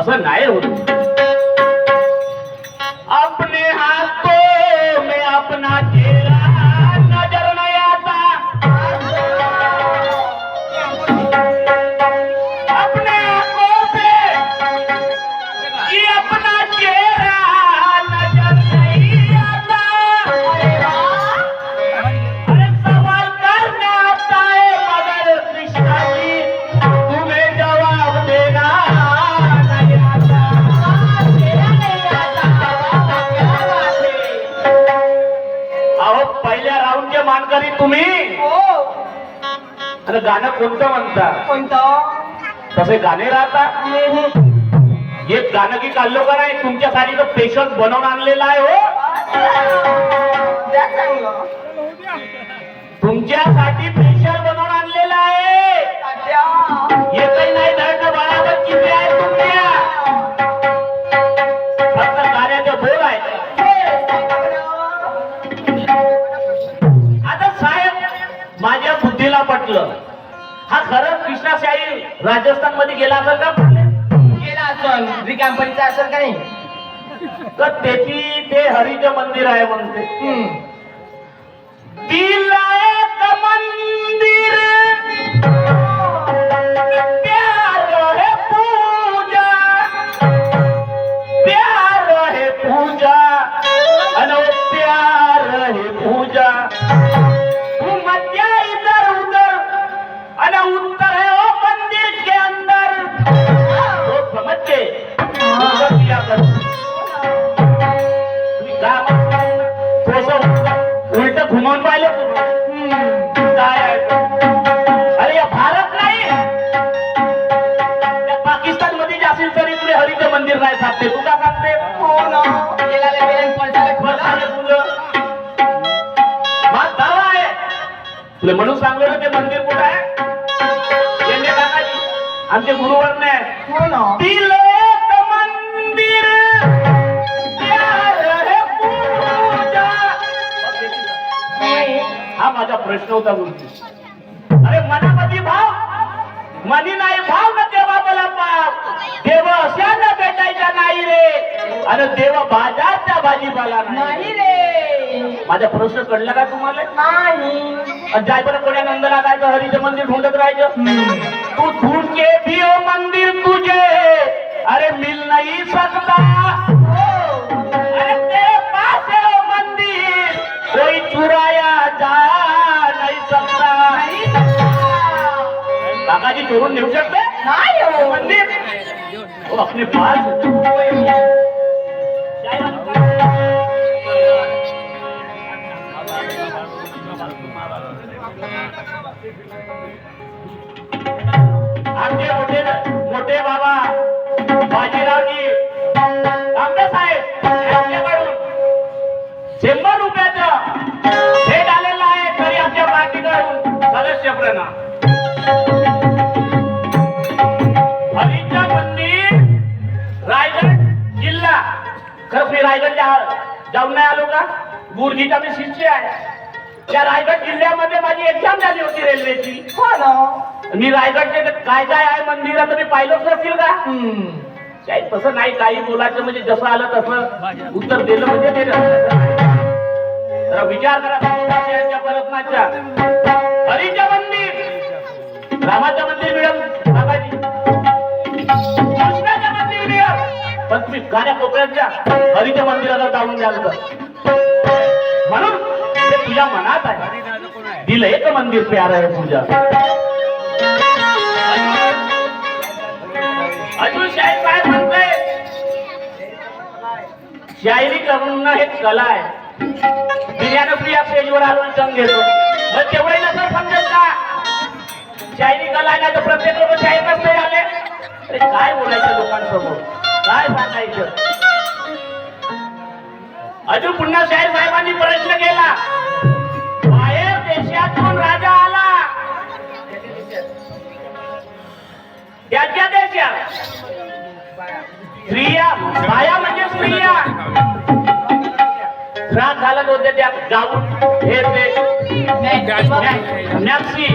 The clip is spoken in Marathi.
असं नाही होत. अपने हाथों में अपना चेहरा नजर नहीं आता, अपने हाथों से ये अपना चेहरा नजर नहीं आता. अरे सवाल करना आता है मगर कृष्णा जी तुम्हें जवाब देना नहीं आता. अहो पहिल्या राऊंडचे मानकरी तुम्ही. आणि गाणं कोणतं म्हणता? कोणतं? तसे गाणे राहतात. एक गाणं की काढलो का नाही तुमच्यासाठी तर स्पेशल बनवून आणलेलं आहे हो. द्या चांगलं. तुमच्यासाठी स्पेशल बनवून आणलेलं आहे. तात्या. एकही नाही धरणं बराबर किती आहे तुमच्या. फक्त गाण्याचं बोल आहे. आता साहेब माझ्या बुद्धीला पटलं. हा खरंच कृष्णाशाही राजस्थान मध्ये गेला असेल का? गेला असन रिकामपणीचा असेल का नाही? तर त्याची ते हरीचं मंदिर आहे म्हणते. दिलायत मंदिर प्यार है पूजा, प्यार है पूजा, अनो प्यार है पूजा. तू मत जा इधर उधर, अना उत्तर है वो मंदिर के अंदर. तो समझ के उत्तर दिया कर. तुम्ही काय म्हणता? थोडंसं उलट घुमवून पाहिलं काय आहे? अरे या भारत नाही, त्या पाकिस्तान मध्ये जाशील तरी तुला हरीचं मंदिर नाही साधते. तू का सांगते? हो ना. गेला बसाले तुझं माझ दावा आहे. तुला म्हणून सांगलो ना ते मंदिर कुठं आहे. यांनी काकाजी आमचे गुरुवर नाही. हो ना. दिलेत मंदिर प्यार है पूजा. हा माझा प्रश्न होता गुरुजी. अरे मनामध्ये भाव मनी नाही भाव ना तेव्हा मला पाप. देव अशाला भेटायचा नाही रे, आणि देव बाजारच्या भाजीपाला नाही रे. माझा प्रश्न कळला का तुम्हाला? नाही. जाय बरं कोण्या नंदला जायचं हरीचं मंदिर ढूंढत राहायचं. तू ढूंढ के भी हो मंदिर तुझे अरे मिल नहीं सकता. अरे तेरे पास है वो मंदिर कोई चुराया जा नहीं सकता. काकाजी चोरून नेऊ शकते नाही हो. मंदिर वो अपने पास. आमचे मोठे मोठे बाबा बाजीरावजी आमदार साहेब यांच्याकडून 100 रुपयाचं भेट आलेलं आहे. तरी आमच्या पार्टीकडून सदस्य प्रणा हरीचं मंदिर रायगड जिल्हा. खरंच मी रायगडच्या जाऊन नाही आलो का? गुरुजीचा मी शिष्य आहे. त्या रायगड जिल्ह्यामध्ये माझी एक्झाम झाली होती रेल्वेची. हो ना. मी रायगडचे काय काय आहे मंदिरात तुम्ही पाहिलंच नसतील का? काही तसं नाही. काही बोलायचं म्हणजे जसं आलं तसं उत्तर दिलं म्हणजे ते जरा विचार करा. यांच्या परतनाच्या हरीचं मंदिर, रामाचं मंदिर मिळेल काकाजी, कृष्णाचं मंदिर मिळेल, पण तुम्ही गाण्या कोपऱ्याच्या हरीच्या मंदिराला जाऊन द्याल तर. म्हणून ते तुझ्या मनात आहे. दिलं एक मंदिर प्यार आहे पूजा. अजून शाहीर साहेब म्हणते शायरी करणं हे कला आहे. बिर्याणी प्रिया स्टेजवर आलो जंग घेतो. मग तेवढे नसं समजेल का शायरी कला आहे? नाही तर प्रत्येक लोक शाहीर नसते झाले. अरे काय बोलायचं लोकांसमोर, काय सांगायचं? अजून पुन्हा शाहीर साहेबांनी प्रश्न केला. बाहेर देशातून राजा आला, त्याच्या देशात स्त्रिया बाया म्हणजे स्त्रिया त्रास झाला होते. त्या गाऊन हे ते नॅप्सी